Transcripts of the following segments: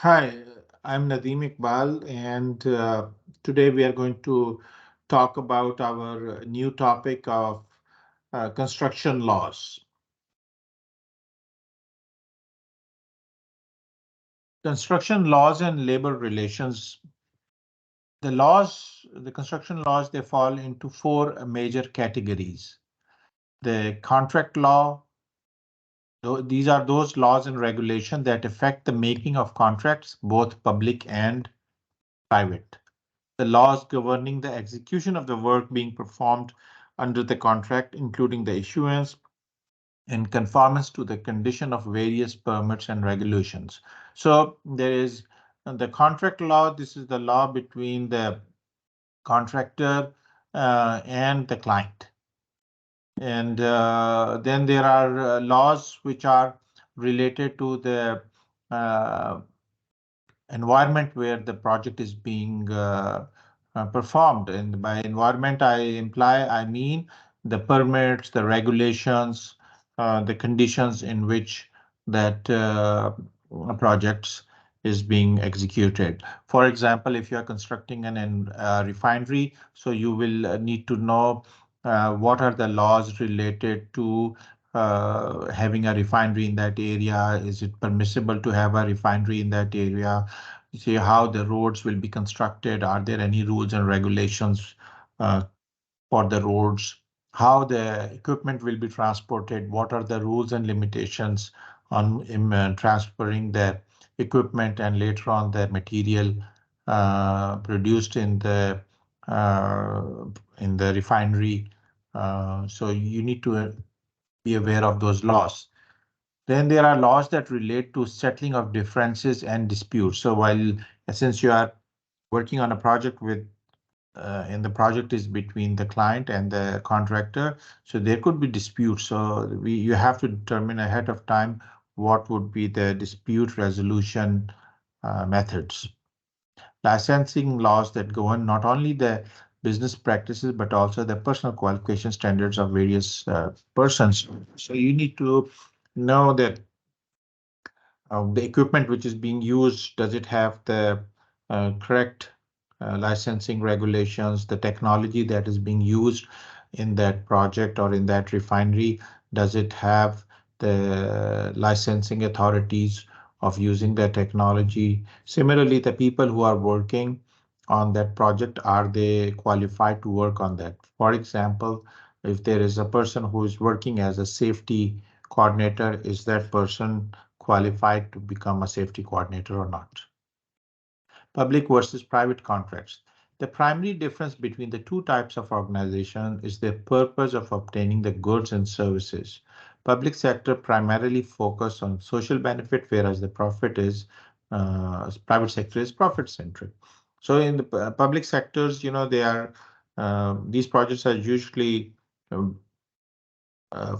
Hi, I'm Nadeem Iqbal, and today we are going to talk about our new topic of construction laws. Construction laws and labor relations. The construction laws, they fall into four major categories. The contract law, these are those laws and regulations that affect the making of contracts, both public and private. The laws governing the execution of the work being performed under the contract, including the issuance in conformance to the condition of various permits and regulations. So there is the contract law. This is the law between the contractor and the client. And then there are laws which are related to the uh, environment where the project is being performed. And by environment, I mean the permits, the regulations, the conditions in which that projects is being executed. For example, if you are constructing an refinery, so you will need to know what are the laws related to having a refinery in that area. Is it permissible to have a refinery in that area? See how the roads will be constructed. Are there any rules and regulations uh, for the roads? How the equipment will be transported? What are the rules and limitations on transferring the equipment and later on the material produced uh, in the refinery? So you need to be aware of those laws. Then there are laws that relate to settling of differences and disputes. So while since you are working on a project and the project is between the client and the contractor, so there could be disputes. So you have to determine ahead of time what would be the dispute resolution methods. Licensing laws that govern not only the business practices but also the personal qualification standards of various persons. So you need to know that the equipment which is being used, does it have the correct licensing regulations, the technology that is being used in that project or in that refinery, does it have the licensing authorities of using that technology? Similarly, the people who are working on that project, are they qualified to work on that? For example, if there is a person who is working as a safety coordinator, is that person qualified to become a safety coordinator or not? Public versus private contracts. The primary difference between the two types of organization is the purpose of obtaining the goods and services. Public sector primarily focus on social benefit, whereas the private sector is profit centric. So in the public sectors, they are these projects are usually um,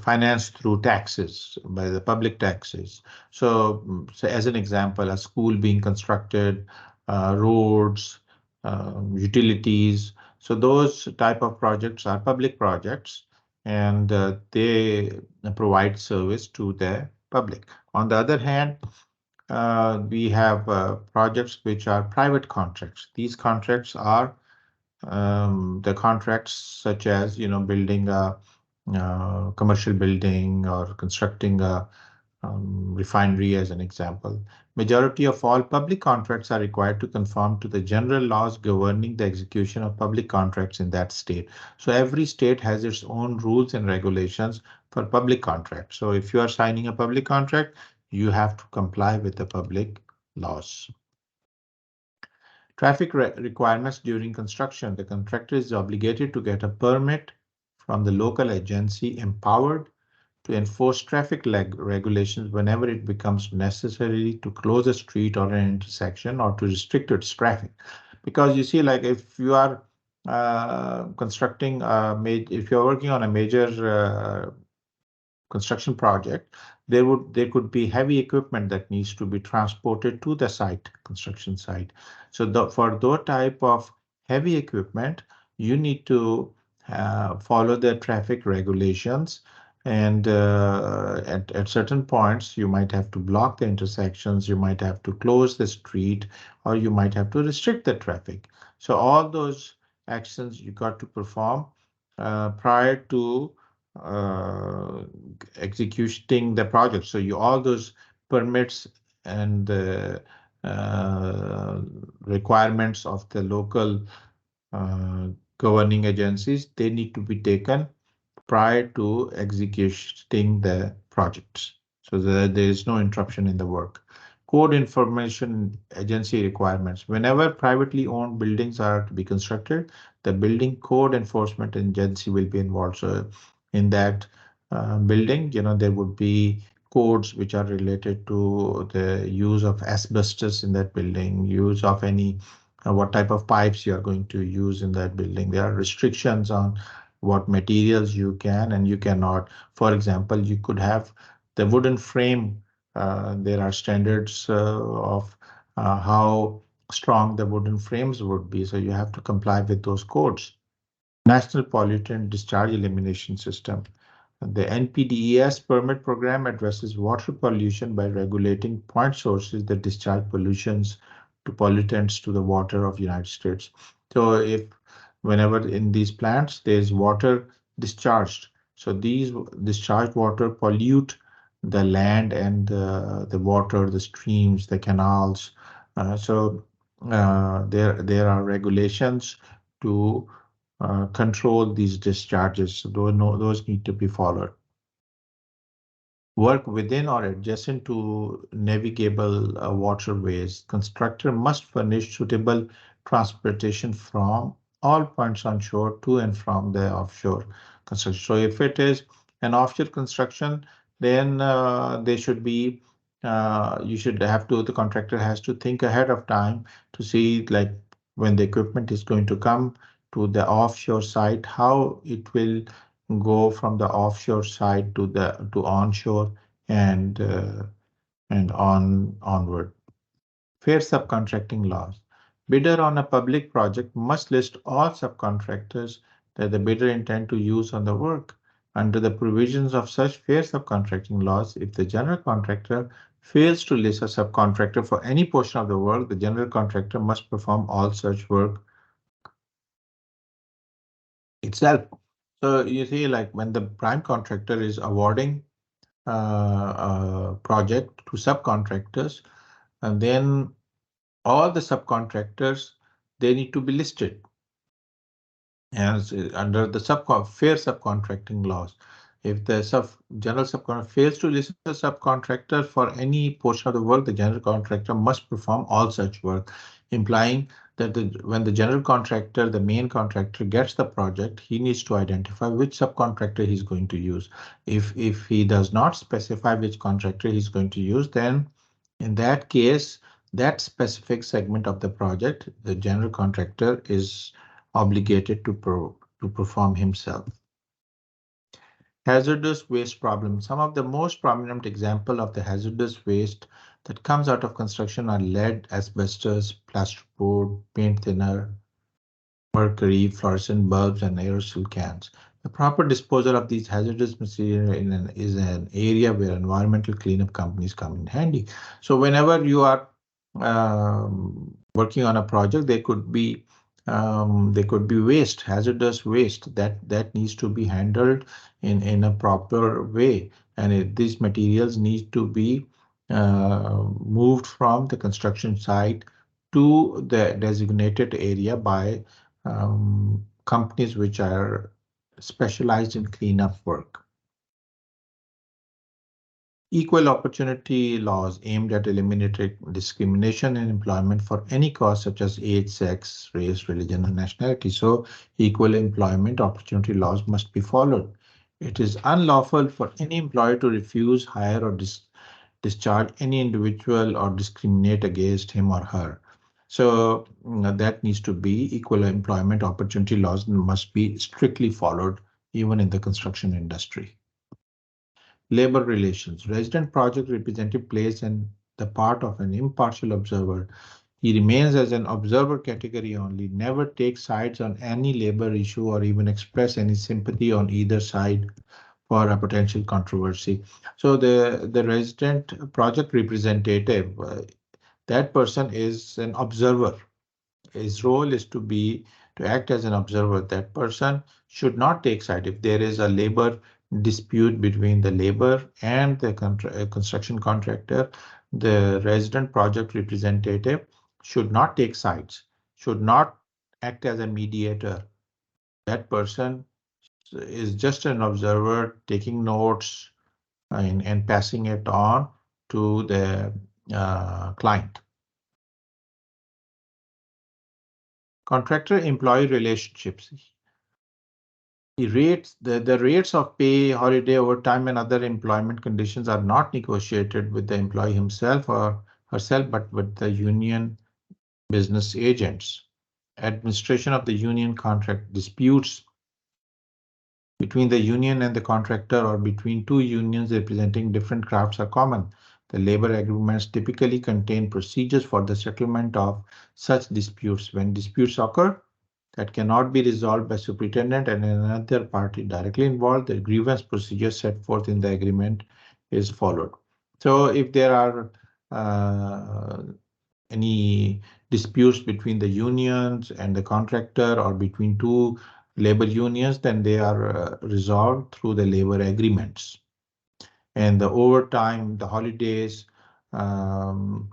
financed through taxes, by the public taxes. So as an example, a school being constructed, roads, utilities. So those type of projects are public projects, and they provide service to the public. On the other hand, we have projects which are private contracts. These contracts are the contracts such as building a commercial building or constructing a refinery as an example. Majority of all public contracts are required to conform to the general laws governing the execution of public contracts in that state. So every state has its own rules and regulations for public contracts. So if you are signing a public contract, you have to comply with the public laws. Traffic requirements during construction. The contractor is obligated to get a permit from the local agency empowered to enforce traffic regulations whenever it becomes necessary to close a street or an intersection or to restrict its traffic. Because you see, like if you are constructing if you're working on a major construction project, there could be heavy equipment that needs to be transported to the construction site. So for that type of heavy equipment, you need to follow the traffic regulations, And at certain points, you might have to block the intersections, you might have to close the street, or you might have to restrict the traffic. So all those actions you got to perform prior to uh, executing the project. So all those permits and requirements of the local uh, governing agencies, they need to be taken prior to executing the projects, so that there is no interruption in the work. Code information agency requirements. Whenever privately owned buildings are to be constructed, the building code enforcement agency will be involved. So in that building, there would be codes which are related to the use of asbestos in that building, use of any what type of pipes you are going to use in that building. There are restrictions on what materials you can and you cannot. For example, you could have the wooden frame. There are standards of how strong the wooden frames would be. So you have to comply with those codes. National Pollutant Discharge Elimination System. The NPDES permit program addresses water pollution by regulating point sources that discharge pollutions to pollutants to the water of the United States. So if whenever in these plants there's water discharged, so these discharged water pollute the land and the water, the streams, the canals. There are regulations to control these discharges. So those need to be followed. Work within or adjacent to navigable waterways. Constructor must furnish suitable transportation from all points on shore to and from the offshore construction. So if it is an offshore construction, then they should be, the contractor has to think ahead of time to see like when the equipment is going to come to the offshore site, how it will go from the offshore side to onshore and onward. Fair subcontracting laws. Bidder on a public project must list all subcontractors that the bidder intend to use on the work. Under the provisions of such fair subcontracting laws, if the general contractor fails to list a subcontractor for any portion of the work, the general contractor must perform all such work itself. So you see, like when the prime contractor is awarding project to subcontractors, and then all the subcontractors, they need to be listed as under the fair subcontracting laws. If the general subcontractor fails to list a subcontractor for any portion of the work, the general contractor must perform all such work, implying that when the general contractor, the main contractor, gets the project, he needs to identify which subcontractor he's going to use. If he does not specify which contractor he's going to use, then in that case, that specific segment of the project, the general contractor is obligated to perform himself. Hazardous waste problem. Some of the most prominent example of the hazardous waste that comes out of construction are lead, asbestos, plasterboard, paint thinner, mercury, fluorescent bulbs, and aerosol cans. The proper disposal of these hazardous material is an area where environmental cleanup companies come in handy. So whenever you are working on a project, there could be waste, hazardous waste that needs to be handled in a proper way, and these materials need to be moved from the construction site to the designated area by companies which are specialized in cleanup work. Equal opportunity laws aimed at eliminating discrimination in employment for any cause such as age, sex, race, religion, or nationality. So equal employment opportunity laws must be followed. It is unlawful for any employer to refuse, hire, or discharge any individual or discriminate against him or her. So that needs to be equal employment opportunity laws must be strictly followed even in the construction industry. Labor relations. Resident project representative plays the part of an impartial observer. He remains as an observer category only, never takes sides on any labor issue or even express any sympathy on either side for a potential controversy. So the resident project representative, that person is an observer. His role is to act as an observer. That person should not take side. If there is a labor dispute between the labor and the construction contractor, the resident project representative should not take sides, should not act as a mediator. That person is just an observer taking notes and passing it on to the client. Contractor-employee relationships. The rates of pay, holiday, overtime, and other employment conditions are not negotiated with the employee himself or herself, but with the union business agents. Administration of the union contract disputes between the union and the contractor or between two unions representing different crafts are common. The labor agreements typically contain procedures for the settlement of such disputes. When disputes occur that cannot be resolved by superintendent and another party directly involved, the grievance procedure set forth in the agreement is followed. So if there are any disputes between the unions and the contractor or between two labor unions, then they are resolved through the labor agreements. And the overtime, the holidays are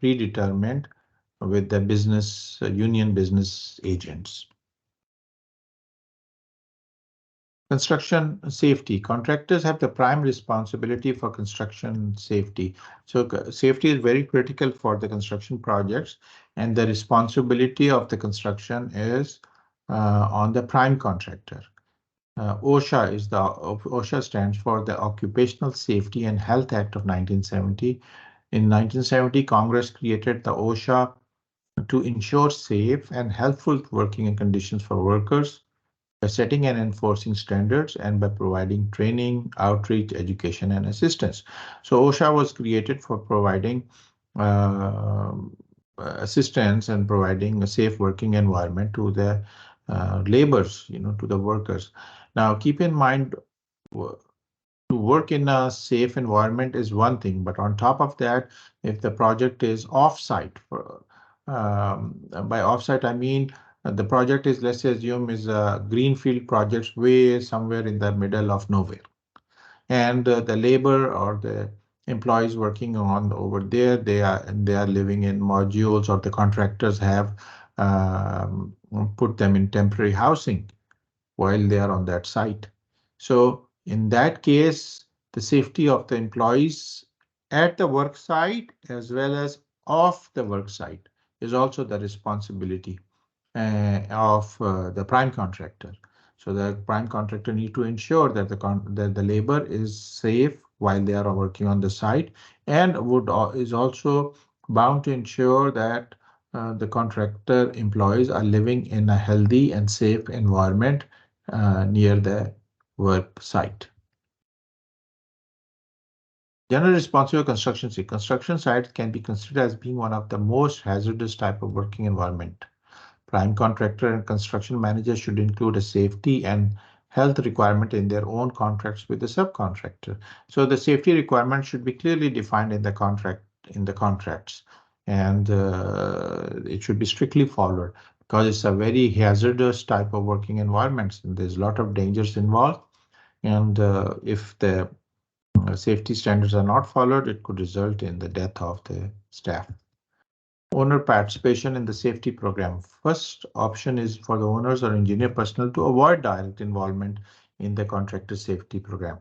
predetermined with the business union business agents. Construction safety. Contractors have the prime responsibility for construction safety. So safety is very critical for the construction projects, and the responsibility of the construction is on the prime contractor. OSHA stands for the Occupational Safety and Health Act of 1970. In 1970, Congress created the OSHA to ensure safe and healthful working conditions for workers by setting and enforcing standards and by providing training, outreach, education, and assistance. So OSHA was created for providing assistance and providing a safe working environment to the laborers, to the workers. Now, keep in mind, to work in a safe environment is one thing, but on top of that, if the project is off-site, by off-site, I mean the project is, let's assume, is a greenfield project way somewhere in the middle of nowhere. And the labor or the employees working on over there, they are living in modules, or the contractors have put them in temporary housing while they are on that site. So in that case, the safety of the employees at the work site as well as off the work site is also the responsibility of the prime contractor. So the prime contractor need to ensure that the labor is safe while they are working on the site, and is also bound to ensure that the contractor employees are living in a healthy and safe environment near the work site. General responsible construction. Construction sites can be considered as being one of the most hazardous type of working environment. Prime contractor and construction manager should include a safety and health requirement in their own contracts with the subcontractor. So the safety requirement should be clearly defined in the contracts, and it should be strictly followed, because it's a very hazardous type of working environment. And there's a lot of dangers involved, and if the safety standards are not followed, it could result in the death of the staff. Owner participation in the safety program. First option is for the owners or engineer personnel to avoid direct involvement in the contractor safety program.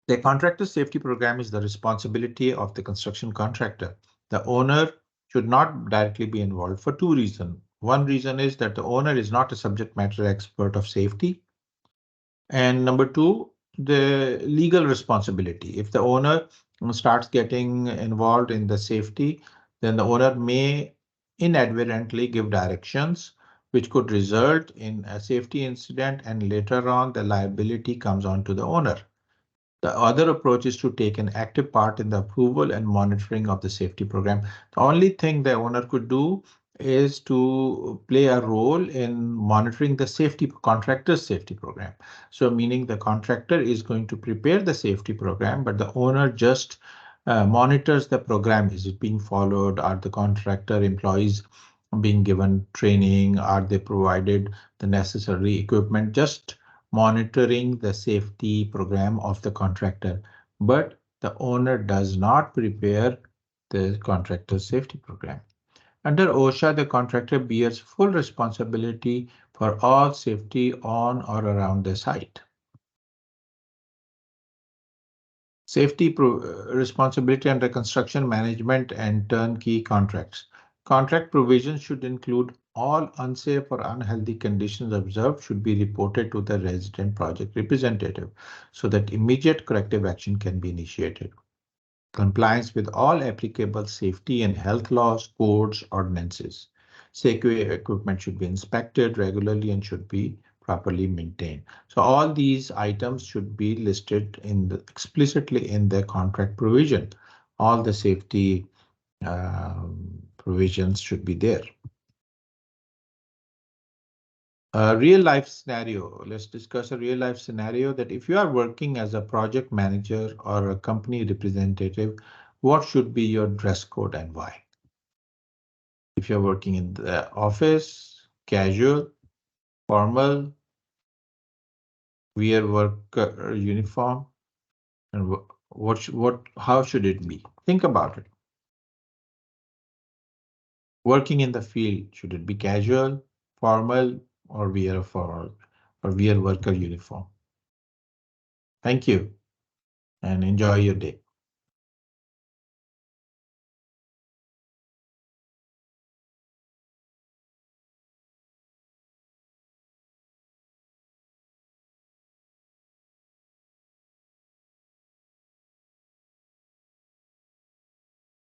The contractor safety program is the responsibility of the construction contractor. The owner should not directly be involved for two reasons. One reason is that the owner is not a subject matter expert of safety. And number two, the legal responsibility. If the owner starts getting involved in the safety, then the owner may inadvertently give directions which could result in a safety incident, and later on the liability comes on to the owner. The other approach is to take an active part in the approval and monitoring of the safety program. The only thing the owner could do is to play a role in monitoring the contractor's safety program. So meaning the contractor is going to prepare the safety program, but the owner just monitors the program. Is it being followed? Are the contractor employees being given training? Are they provided the necessary equipment? Just monitoring the safety program of the contractor, but the owner does not prepare the contractor's safety program. Under OSHA, the contractor bears full responsibility for all safety on or around the site. Safety responsibility under construction management and turnkey contracts. Contract provisions should include all unsafe or unhealthy conditions observed should be reported to the resident project representative so that immediate corrective action can be initiated. Compliance with all applicable safety and health laws, codes, ordinances. Safety equipment should be inspected regularly and should be properly maintained. So all these items should be listed explicitly in the contract provision. All the safety provisions should be there. A real life scenario. Let's discuss a real life scenario that if you are working as a project manager or a company representative, what should be your dress code and why? If you're working in the office, casual, formal, wear work uniform, and how should it be? Think about it. Working in the field, should it be casual, formal, or wear worker uniform? Thank you and enjoy your day.